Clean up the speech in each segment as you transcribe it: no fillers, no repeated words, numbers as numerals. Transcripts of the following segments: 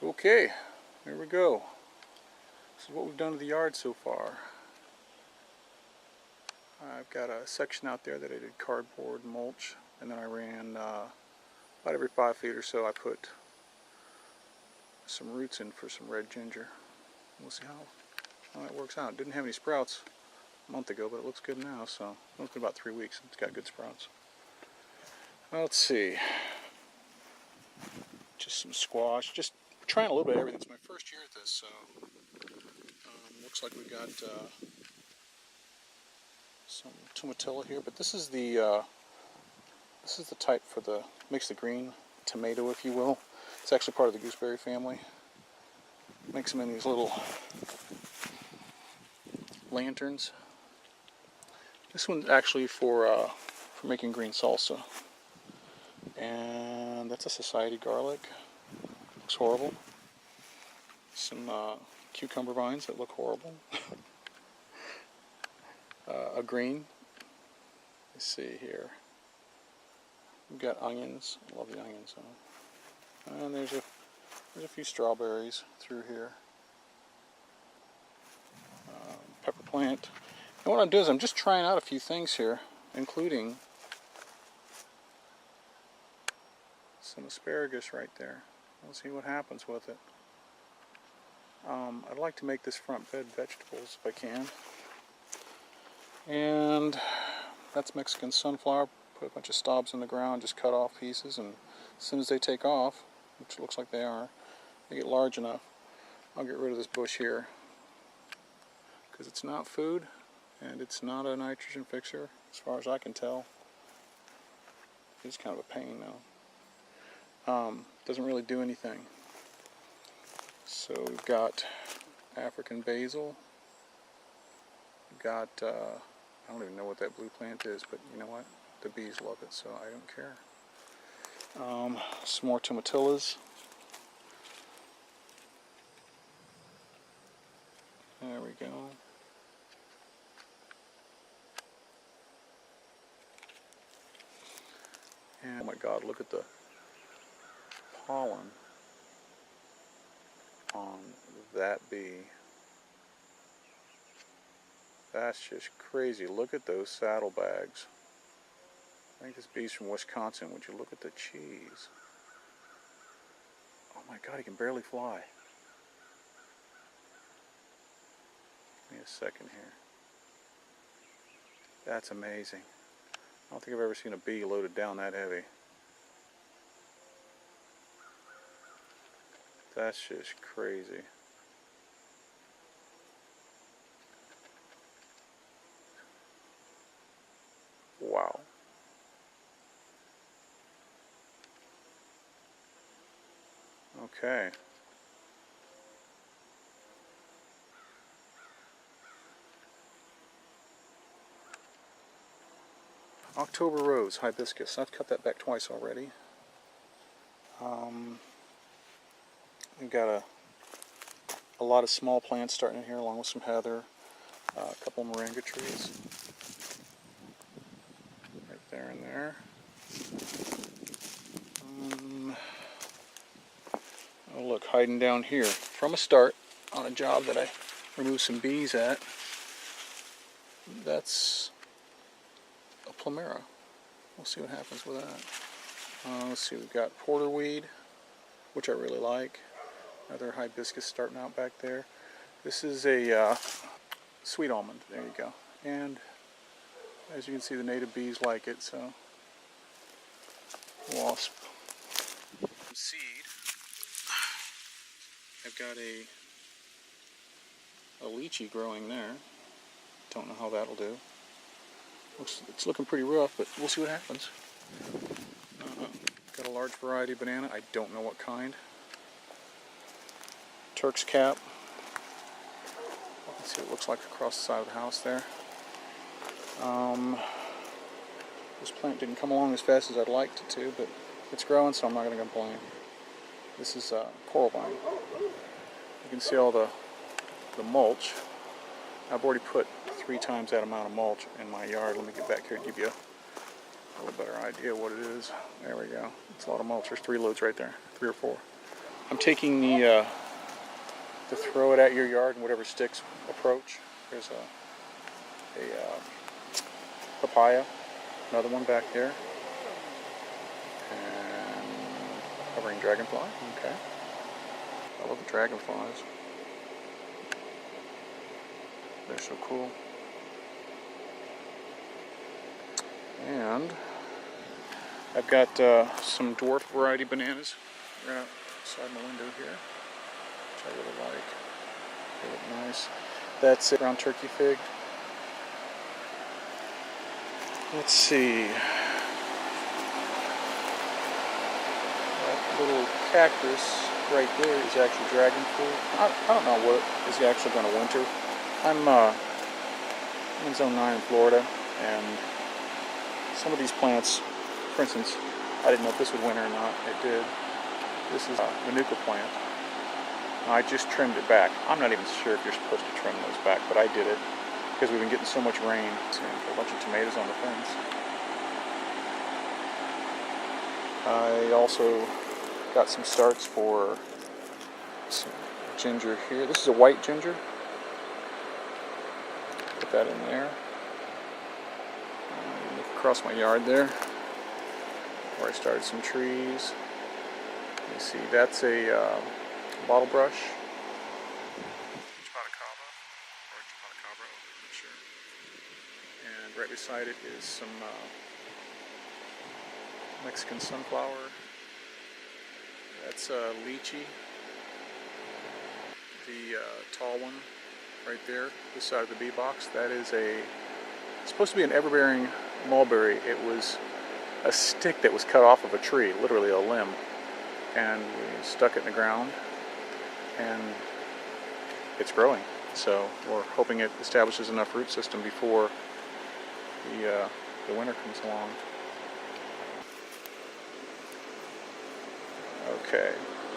Okay, here we go. This is what we've done to the yard so far. I've got a section out there that I did cardboard mulch, and then I ran about every 5 feet or so I put some roots in for some red ginger. We'll see how that works out. It didn't have any sprouts a month ago, but it looks good now, so it's been about 3 weeks. It's got good sprouts. Well, let's see. Just some squash. Just trying a little bit of everything. It's my first year at this, so looks like we got some tomatilla here, but this is the type for the makes the green tomato, if you will. It's actually part of the gooseberry family. Makes them in these little lanterns. This one's actually for making green salsa, and that's a society garlic. Looks horrible. Some cucumber vines that look horrible. A green. Let's see here. We've got onions. I love the onions. And there's a few strawberries through here. Pepper plant. And what I'm doing is I'm just trying out a few things here, including some asparagus right there. We'll see what happens with it. I'd like to make this front bed vegetables if I can. And that's Mexican sunflower. Put a bunch of stalks in the ground, just cut off pieces, and as soon as they take off, which looks like they are, they get large enough, I'll get rid of this bush here. Because it's not food, and it's not a nitrogen fixer, as far as I can tell. It's kind of a pain though. Doesn't really do anything. So we've got African basil. We've got, I don't even know what that blue plant is, but you know what? The bees love it, so I don't care. Some more tomatillas. There we go. And oh my God, look at the pollen on that bee. That's just crazy. Look at those saddlebags. I think this bee's from Wisconsin. Would you look at the cheese? Oh my God, he can barely fly. Give me a second here. That's amazing. I don't think I've ever seen a bee loaded down that heavy. That's just crazy. Wow. Okay. October rose, hibiscus. I've cut that back twice already. We've got a lot of small plants starting in here, along with some heather, a couple moringa trees. Right there and there. Oh look, hiding down here from a start on a job that I removed some bees at. That's a plumera. We'll see what happens with that. Let's see, we've got porterweed, which I really like. Another hibiscus starting out back there. This is a sweet almond. There you go. And as you can see, the native bees like it, so wasp. Seed. I've got a lychee growing there. Don't know how that'll do. It's looking pretty rough, but we'll see what happens. Got a large variety of banana. I don't know what kind. Turk's cap. Let's see what it looks like across the side of the house there. This plant didn't come along as fast as I'd liked it to, but it's growing, so I'm not going to complain. This is coral vine. You can see all the mulch. I've already put 3 times that amount of mulch in my yard. Let me get back here and give you a little better idea what it is. There we go. It's a lot of mulch. There's 3 loads right there. 3 or 4. I'm taking the throw it at your yard and whatever sticks approach. There's a papaya, another one back there, and covering dragonfly. Okay, I love the dragonflies. They're so cool. And I've got some dwarf variety bananas right outside my window here, which I really like. They look nice. That's a brown turkey fig. Let's see. That little cactus right there is actually dragon fruit. I don't know what is actually going to winter. I'm in Zone 9 in Florida, and some of these plants, for instance, I didn't know if this would winter or not. It did. This is a manuka plant. I just trimmed it back. I'm not even sure if you're supposed to trim those back, but I did it because we've been getting so much rain. A bunch of tomatoes on the fence. I also got some starts for some ginger here. This is a white ginger. Put that in there. Look across my yard there, where I started some trees. You see, that's a bottlebrush. Avocados, I'm not sure. And right beside it is some Mexican sunflower. That's lychee. The tall one right there, this side of the bee box, that is it's supposed to be an ever-bearing mulberry. It was a stick that was cut off of a tree, literally a limb, and we stuck it in the ground, and it's growing. So we're hoping it establishes enough root system before the winter comes along. Okay,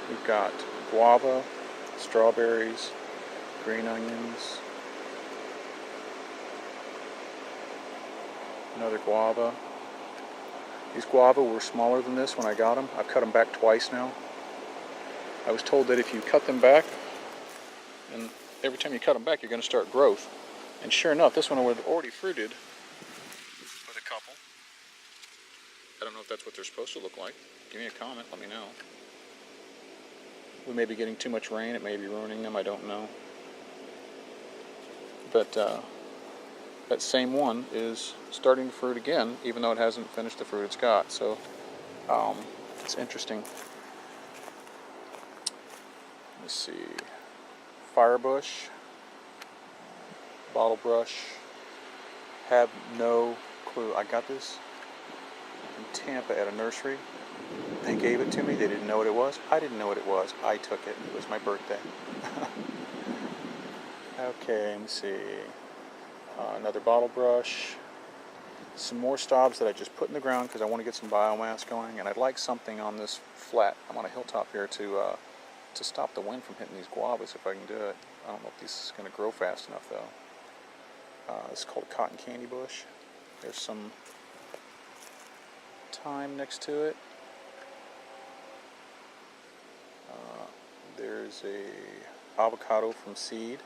we've got guava, strawberries, green onions, another guava. These guava were smaller than this when I got them. I've cut them back twice now. I was told that if you cut them back, and every time you cut them back, you're going to start growth. And sure enough, this one was already fruited with a couple. I don't know if that's what they're supposed to look like. Give me a comment, let me know. We may be getting too much rain, it may be ruining them, I don't know. But that same one is starting to fruit again, even though it hasn't finished the fruit it's got. So it's interesting. Let's see. Firebush, bottlebrush. Have no clue. I got this in Tampa at a nursery. They gave it to me. They didn't know what it was. I didn't know what it was. I took it. It was my birthday. Okay, let me see. Another bottle brush. Some more stobs that I just put in the ground because I want to get some biomass going, and I'd like something on this flat. I'm on a hilltop here to stop the wind from hitting these guavas if I can do it. I don't know if this is going to grow fast enough though. This is called a cotton candy bush. There's some thyme next to it. There's a avocado from seed.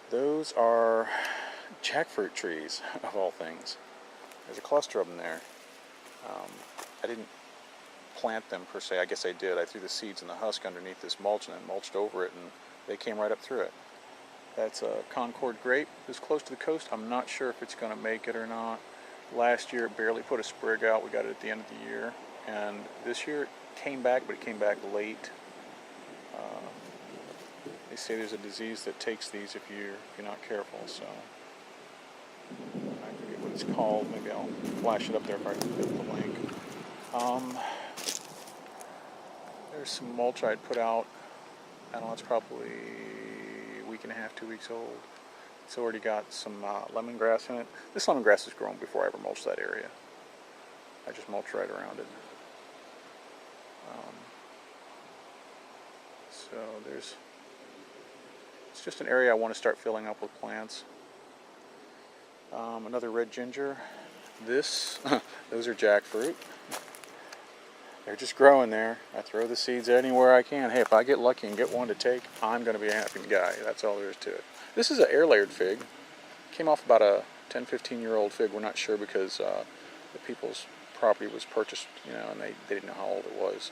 Those are jackfruit trees, of all things. There's a cluster of them there. I didn't plant them per se. I guess I did. I threw the seeds in the husk underneath this mulch and then mulched over it, and they came right up through it. That's a Concord grape. It's close to the coast. I'm not sure if it's going to make it or not. Last year it barely put a sprig out. We got it at the end of the year. And this year it came back, but it came back late. They say there's a disease that takes these if you're not careful, so I forget what it's called. Maybe I'll flash it up there if I can get the link. There's some mulch I'd put out. I don't know, it's probably a week and a half, 2 weeks old. It's already got some lemongrass in it. This lemongrass has grown before I ever mulched that area. I just mulched right around it. So it's just an area I want to start filling up with plants. Another red ginger. Those are jackfruit. they're just growing there. I throw the seeds anywhere I can. Hey, if I get lucky and get one to take, I'm going to be a happy guy. That's all there is to it. This is an air-layered fig. Came off about a 10, 15-year-old fig. We're not sure because the people's property was purchased, you know, and they didn't know how old it was.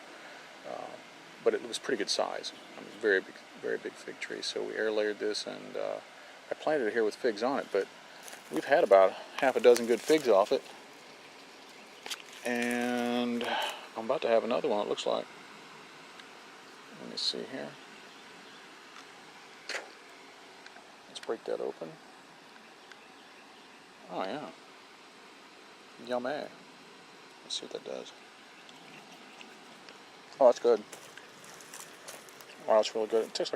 But it was pretty good size. I mean, very big fig tree. So we air-layered this, and I planted it here with figs on it. But we've had about half a dozen good figs off it. And I'm about to have another one, it looks like. Let me see here. Let's break that open. Oh yeah. Yummy. Let's see what that does. Oh, that's good. Wow, that's really good. It tastes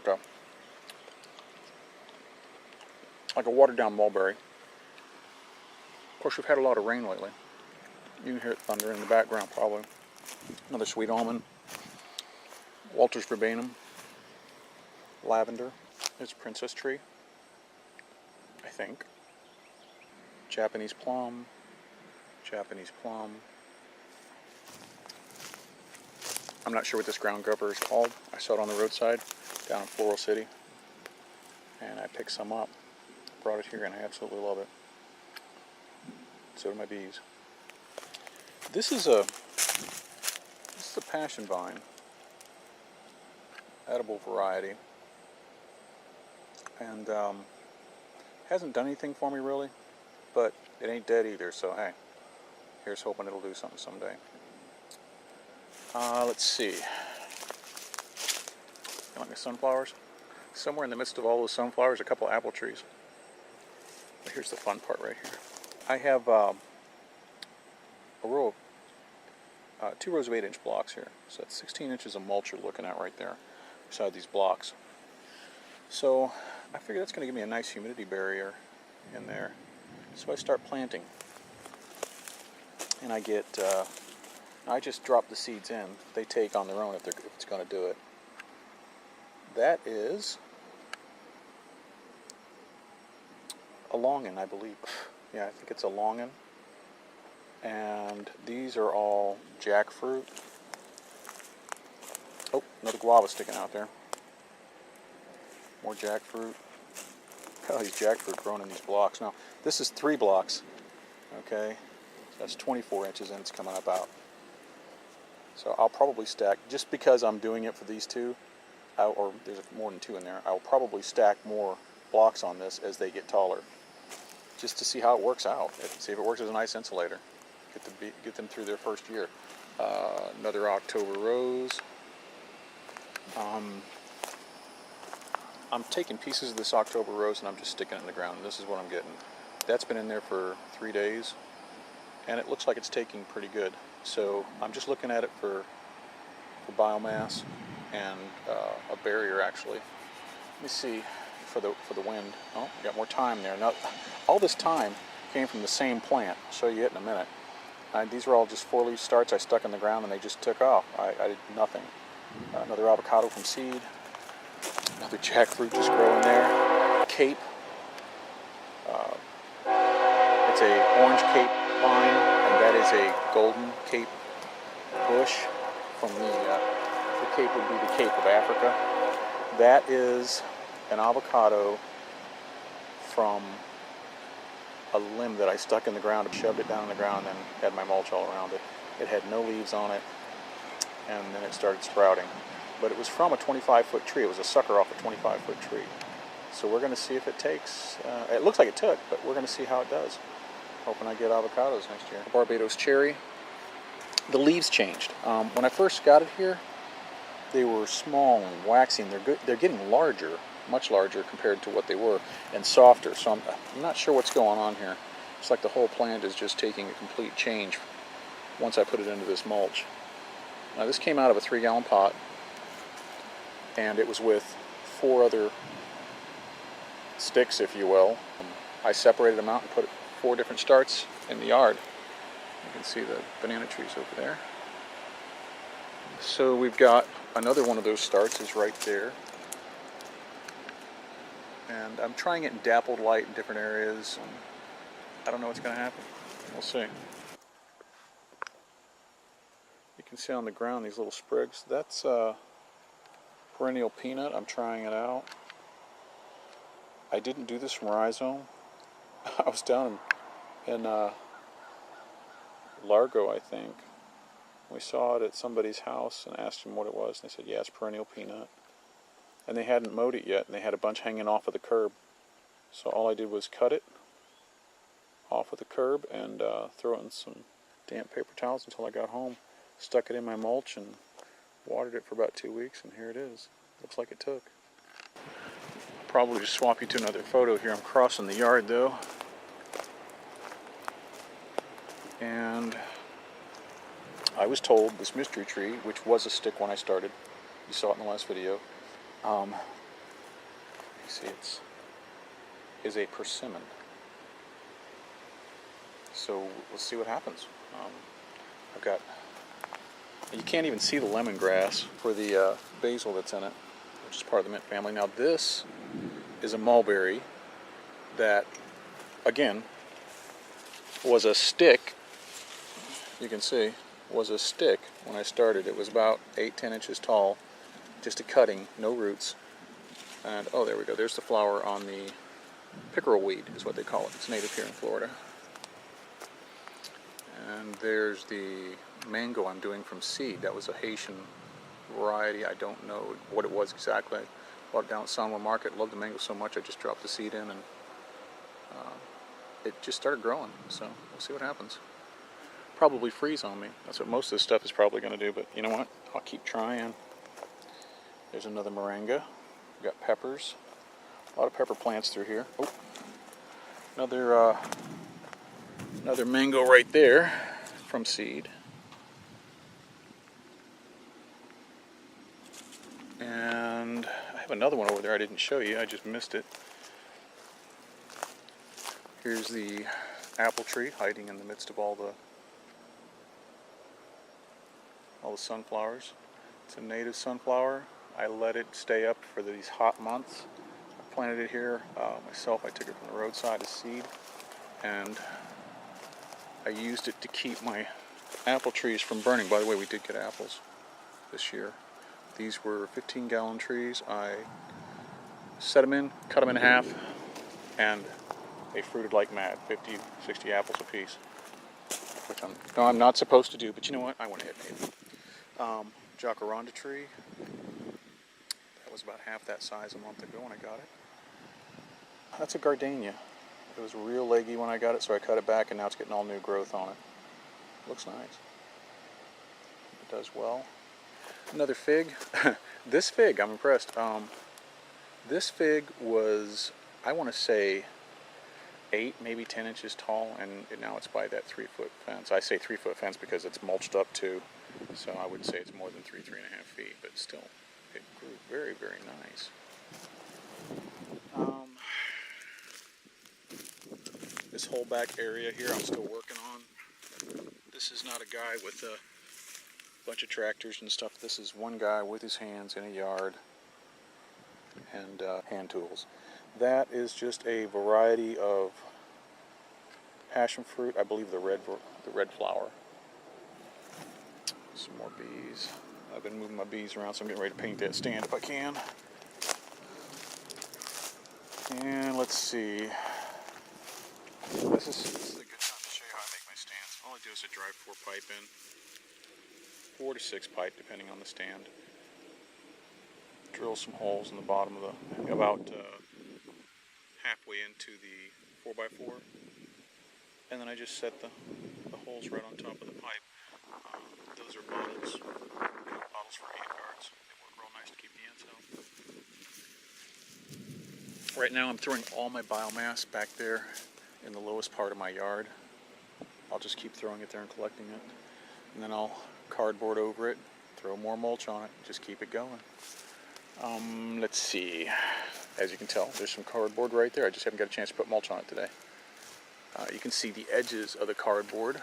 like a watered down mulberry. Of course, we've had a lot of rain lately. You can hear it thunder in the background probably. Another sweet almond. Walter's verbenum. Lavender. It's a princess tree, I think. Japanese plum. Japanese plum. I'm not sure what this ground grubber is called. I saw it on the roadside down in Floral City. And I picked some up. Brought it here and I absolutely love it. So do my bees. This is a passion vine, edible variety, and hasn't done anything for me really, but it ain't dead either. So hey, here's hoping it'll do something someday. Let's see. You like my sunflowers? Somewhere in the midst of all those sunflowers, a couple of apple trees. But here's the fun part right here. I have a row of 2 rows of 8-inch blocks here. So that's 16 inches of mulch you're looking at right there beside these blocks. So I figure that's going to give me a nice humidity barrier in there. So I start planting. And I just drop the seeds in. They take on their own if it's going to do it. That is a longin, I believe. Yeah, I think it's a longin. And these are all jackfruit. Oh, another guava sticking out there. More jackfruit. Oh, these jackfruit growing in these blocks. Now, this is 3 blocks. Okay, so that's 24 inches and it's coming up out. So I'll probably stack, just because I'm doing it for these 2, or there's more than 2 in there, I'll probably stack more blocks on this as they get taller, just to see how it works out. See if it works as a nice insulator. Get them through their first year. Another October rose. I'm taking pieces of this October rose and I'm just sticking it in the ground. And this is what I'm getting. That's been in there for 3 days, and it looks like it's taking pretty good. So I'm just looking at it for biomass and a barrier actually. Let me see for the wind. Oh, we got more thyme there. Now, all this thyme came from the same plant. I'll show you it in a minute. These are all just 4-leaf starts I stuck in the ground and they just took off. I did nothing. Another avocado from seed. Another jackfruit just growing there. Cape. It's a orange cape vine, and that is a golden cape bush. From the cape would be the Cape of Africa. That is an avocado from a limb that I stuck in the ground, shoved it down in the ground, and had my mulch all around it. It had no leaves on it, and then it started sprouting. But it was from a 25-foot tree. It was a sucker off a 25-foot tree. So we're going to see if it takes. It looks like it took, but we're going to see how it does. Hoping I get avocados next year. Barbados cherry. The leaves changed. When I first got it here, they were small and waxy, and they're getting larger, much larger compared to what they were, and softer. So I'm not sure what's going on here. It's like the whole plant is just taking a complete change once I put it into this mulch. Now this came out of a 3-gallon pot, and it was with 4 other sticks, if you will. I separated them out and put 4 different starts in the yard. You can see the banana trees over there. So we've got another one of those starts is right there. And I'm trying it in dappled light in different areas. I don't know what's going to happen. We'll see. You can see on the ground these little sprigs. That's Perennial Peanut. I'm trying it out. I didn't do this from rhizome. I was down in Largo, I think. We saw it at somebody's house and asked them what it was, and they said, yeah, it's Perennial Peanut. And they hadn't mowed it yet, and they had a bunch hanging off of the curb. So all I did was cut it off of the curb and throw it in some damp paper towels until I got home. Stuck it in my mulch and watered it for about 2 weeks, and here it is. Looks like it took. Probably just swap you to another photo here. I'm crossing the yard though. And I was told this mystery tree, which was a stick when I started, you saw it in the last video, you see is a persimmon. So let's see what happens. I've got, you can't even see the lemongrass for the basil that's in it, which is part of the mint family. Now this is a mulberry that, again, was a stick. You can see, was a stick when I started. It was about 8-10 inches tall, just a cutting, no roots. And oh, there we go. There's the flower on the pickerel weed, is what they call it. It's native here in Florida. And there's the mango I'm doing from seed. That was a Haitian variety. I don't know what it was exactly. I bought it down at Sanwa Market. Loved the mango so much I just dropped the seed in, and it just started growing. So we'll see what happens. Probably freeze on me. That's what most of this stuff is probably going to do, but you know what? I'll keep trying. There's another moringa. We've got peppers. A lot of pepper plants through here. Oh, another mango right there from seed. And I have another one over there I didn't show you. I just missed it. Here's the apple tree hiding in the midst of all the sunflowers. It's a native sunflower. I let it stay up for these hot months. I planted it here myself. I took it from the roadside as seed, and I used it to keep my apple trees from burning. By the way, we did get apples this year. These were 15-gallon trees. I set them in, cut them in half, and they fruited like mad. 50, 60 apples a piece, which I'm not supposed to do, but you know what? I went ahead and ate it. Jacaranda tree. That was about half that size a month ago when I got it. That's a gardenia. It was real leggy when I got it, so I cut it back, and now it's getting all new growth on it. Looks nice. It does well. Another fig. This fig, I'm impressed. This fig was, I want to say, 8, maybe 10 inches tall, and now it's by that 3-foot fence. I say 3-foot fence because it's mulched up too, so I would say it's more than 3.5 feet, but still, it grew very, very nice. This whole back area here I'm still working on. This is not a guy with a bunch of tractors and stuff. This is one guy with his hands in a yard and hand tools. That is just a variety of passion fruit. I believe the red flower. Some more bees. I've been moving my bees around, so I'm getting ready to paint that stand if I can. And let's see. This is a good time to show you how I make my stands. All I do is I drive 4 pipe in. 4 to 6 pipe, depending on the stand. Drill some holes in the bottom of the, about halfway into the 4x4, and then I just set the holes right on top of the pipe. Those are bottles for ant guards. They work real nice to keep the ants out. Right now I'm throwing all my biomass back there in the lowest part of my yard. I'll just keep throwing it there and collecting it, and then I'll cardboard over it, throw more mulch on it, just keep it going. Let's see. As you can tell, there's some cardboard right there. I just haven't got a chance to put mulch on it today. You can see the edges of the cardboard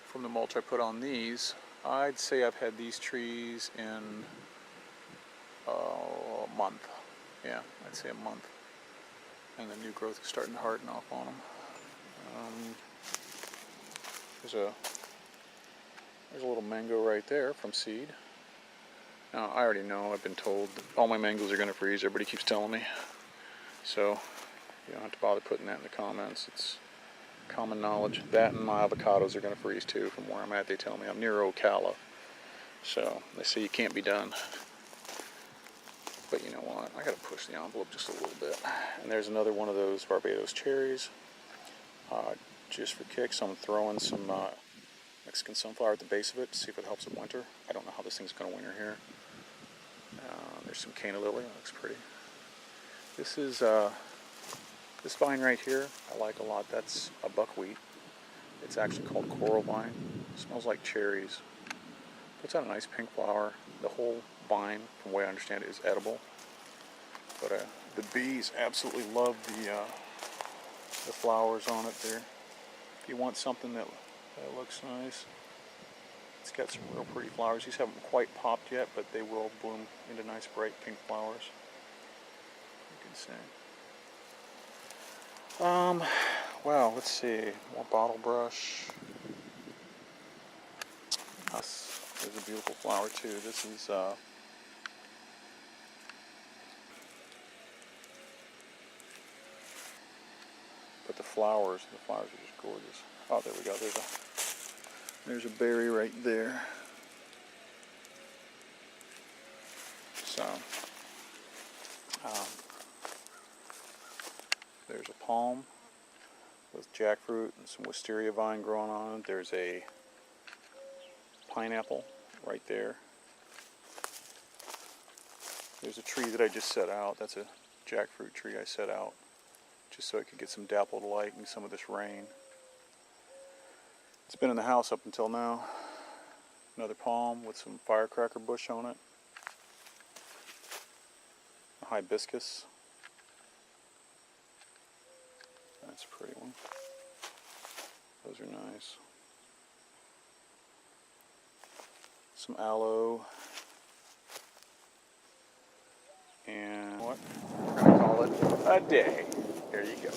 from the mulch I put on these. I'd say I've had these trees in a month. Yeah, I'd say a month. And the new growth is starting to harden off on them. There's a There's a little mango right there from seed. Now, I already know, I've been told that all my mangoes are going to freeze. Everybody keeps telling me. So, you don't have to bother putting that in the comments. It's common knowledge. That and my avocados are going to freeze too. From where I'm at, they tell me I'm near Ocala. So, they say you can't be done. But you know what? I got to push the envelope just a little bit. And there's another one of those Barbados cherries. Just for kicks, I'm throwing some Mexican sunflower at the base of it to see if it helps it winter. I don't know how this thing's going to winter here. There's some canna lily. That looks pretty. This is this vine right here. I like a lot. That's a buckwheat. It's actually called coral vine. It smells like cherries. Puts out a nice pink flower. The whole vine, from the way I understand it, is edible. But the bees absolutely love the flowers on it there. If you want something that looks nice, it's got some real pretty flowers. These haven't quite popped yet, but they will bloom into nice bright pink flowers. You can see. Well, let's see. More bottlebrush. There's a beautiful flower too. This is but the flowers are just gorgeous. Oh, there we go. There's a berry right there. So, there's a palm with jackfruit and some wisteria vine growing on it. There's a pineapple right there. There's a tree that I just set out. That's a jackfruit tree I set out just so it could get some dappled light and some of this rain. It's been in the house up until now. Another palm with some firecracker bush on it. A hibiscus. That's a pretty one. Those are nice. Some aloe. And what? We're going to call it a day. There you go.